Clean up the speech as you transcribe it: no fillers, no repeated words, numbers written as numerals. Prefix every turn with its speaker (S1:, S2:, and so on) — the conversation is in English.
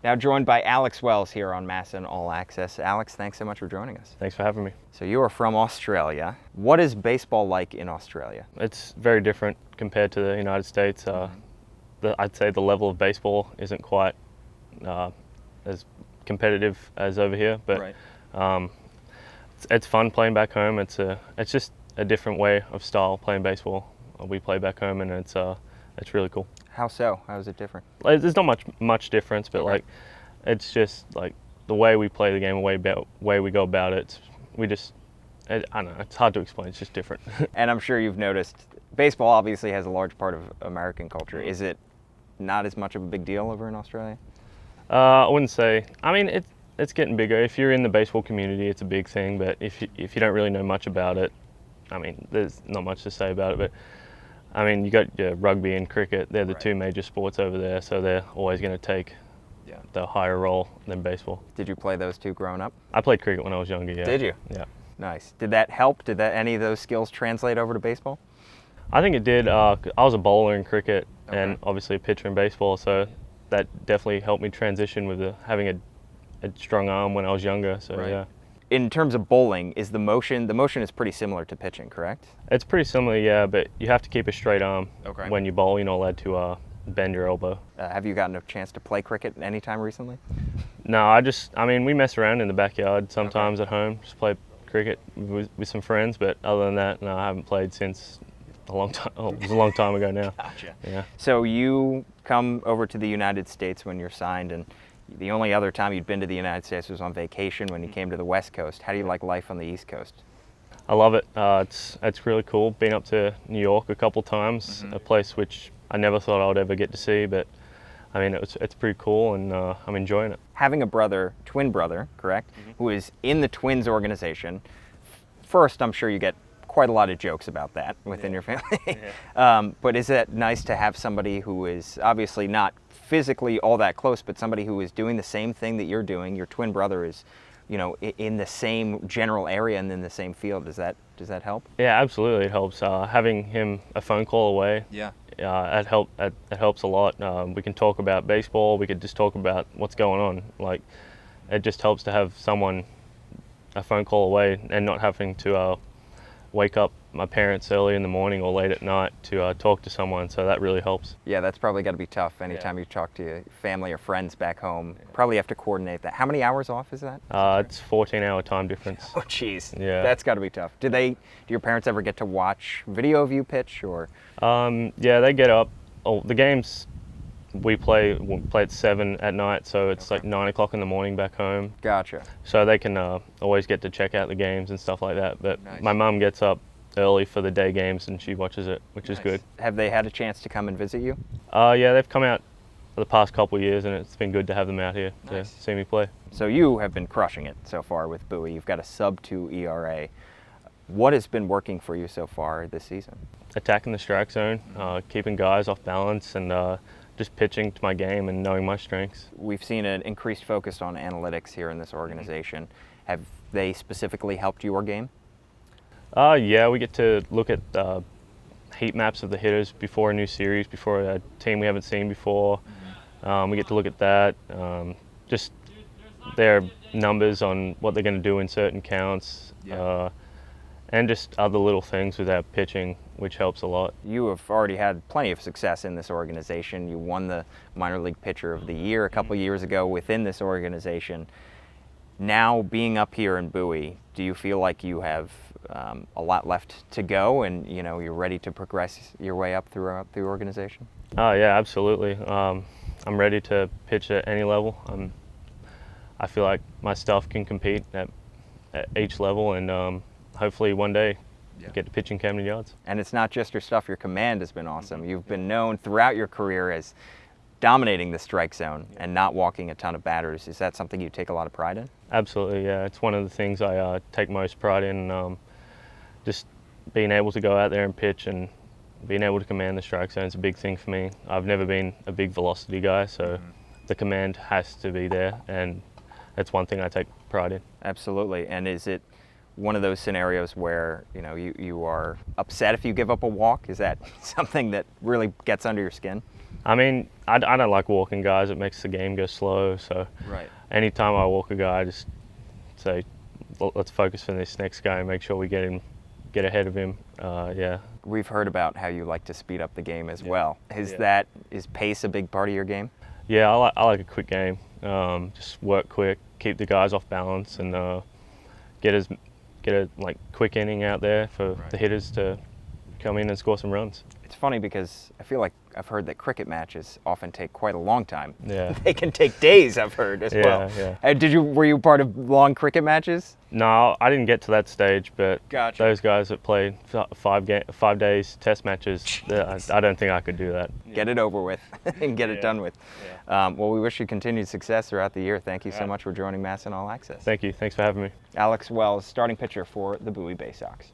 S1: Now joined by Alex Wells here on MASN All Access. Alex, thanks so much for joining us.
S2: Thanks for having me.
S1: So you are from Australia. What is baseball like in Australia?
S2: It's very different compared to the United States. I'd say the level of baseball isn't quite as competitive as over here, but it's fun playing back home. It's just a different way of style playing baseball. We play back home, and it's really cool.
S1: How so? How is it different?
S2: There's not much difference, but like it's just like the way we play the game, the way we go about it. I don't know. It's hard to explain. It's just different.
S1: And I'm sure you've noticed baseball obviously has a large part of American culture. Is it not as much of a big deal over in Australia?
S2: I wouldn't say. I mean, it's getting bigger. If you're in the baseball community, it's a big thing. But if you don't really know much about it, I mean, there's not much to say about it. But I mean, you got rugby and cricket. They're the two major sports over there, so they're always going to take the higher role than baseball. Did
S1: you play those two growing up?
S2: I played cricket when I was younger, yeah.
S1: Did you?
S2: Yeah.
S1: Nice. Did that help? Did any of those skills translate over to baseball?
S2: I think it did. I was a bowler in cricket and obviously a pitcher in baseball, so that definitely helped me transition with having a strong arm when I was younger, so yeah.
S1: In terms of bowling, is the motion is pretty similar to pitching, correct?
S2: It's pretty similar, yeah, but you have to keep a straight arm when you bowl. You're not allowed to bend your elbow.
S1: Have you gotten a chance to play cricket any time recently?
S2: No, I mean, we mess around in the backyard sometimes at home, just play cricket with some friends, but other than that, no, I haven't played since a long time. Oh, it was a long time ago now.
S1: Gotcha.
S2: Yeah.
S1: So you come over to the United States when you're signed, and the only other time you'd been to the United States was on vacation when you came to the West Coast. How do you like life on the East Coast?
S2: I love it. It's really cool. Been up to New York a couple times, a place which I never thought I would ever get to see, but I mean, it's pretty cool, and I'm enjoying it.
S1: Having a twin brother, correct, who is in the Twins organization, first, I'm sure you get quite a lot of jokes about that within your family. But is it nice to have somebody who is obviously not physically all that close, but somebody who is doing the same thing that you're doing? Your twin brother is, in the same general area and in the same field. Does that help?
S2: Yeah, absolutely, it helps. Having him a phone call away. It helps a lot. We can talk about baseball. We could just talk about what's going on. Like, it just helps to have someone a phone call away and not having to wake up my parents early in the morning or late at night to talk to someone. So that really helps.
S1: Yeah, that's probably got to be tough anytime you talk to your family or friends back home. Probably have to coordinate that. How many hours off is that?
S2: It's 14-hour time difference.
S1: Oh, geez.
S2: Yeah.
S1: That's got to be tough. Do your parents ever get to watch video of you pitch, or?
S2: Yeah, they get up. Oh, the games we play at 7 at night, so it's like 9 o'clock in the morning back home.
S1: Gotcha.
S2: So they can always get to check out the games and stuff like that. But my mum gets up early for the day games and she watches it, which is good.
S1: Have they had a chance to come and visit you?
S2: Yeah, they've come out for the past couple of years, and it's been good to have them out here to see me play.
S1: So you have been crushing it so far with Bowie. You've got a sub-2 ERA. What has been working for you so far this season?
S2: Attacking the strike zone, keeping guys off balance, and just pitching to my game and knowing my strengths.
S1: We've seen an increased focus on analytics here in this organization. Have they specifically helped your game?
S2: Yeah, we get to look at heat maps of the hitters before a new series, before a team we haven't seen before. We get to look at that, just their numbers on what they're going to do in certain counts, and just other little things with our pitching, which helps a lot.
S1: You have already had plenty of success in this organization. You won the Minor League Pitcher of the Year a couple years ago within this organization. Now, being up here in Bowie, do you feel like you have a lot left to go, and you're ready to progress your way up throughout the organization?
S2: Oh yeah, absolutely. I'm ready to pitch at any level. I feel like my stuff can compete at each level, and hopefully one day get to pitch in Camden Yards.
S1: And it's not just your stuff. Your command has been awesome. You've been known throughout your career as dominating the strike zone and not walking a ton of batters. Is that something you take a lot of pride in?
S2: Absolutely, yeah. It's one of the things I take most pride in. Just being able to go out there and pitch and being able to command the strike zone is a big thing for me. I've never been a big velocity guy, so the command has to be there, and that's one thing I take pride in.
S1: Absolutely. And is it one of those scenarios where you are upset if you give up a walk? Is that something that really gets under your skin?
S2: I mean, I don't like walking guys. It makes the game go slow. So anytime I walk a guy, I just say, let's focus for this next guy and make sure we get ahead of him. Yeah.
S1: We've heard about how you like to speed up the game as well. Is pace a big part of your game?
S2: Yeah, I like a quick game. Just work quick, keep the guys off balance, and get a quick inning out there for the hitters to come in and score some runs.
S1: It's funny because I feel like I've heard that cricket matches often take quite a long time.
S2: Yeah.
S1: They can take days, I've heard as well.
S2: Yeah.
S1: Were you part of long cricket matches?
S2: No, I didn't get to that stage, but
S1: Gotcha.
S2: those guys that played 5 days test matches, I don't think I could do that.
S1: Get it over with and get it done with.
S2: Yeah.
S1: Well, we wish you continued success throughout the year. Thank you so much for joining MASN All Access.
S2: Thank you. Thanks for having me.
S1: Alex Wells, starting pitcher for the Baysox.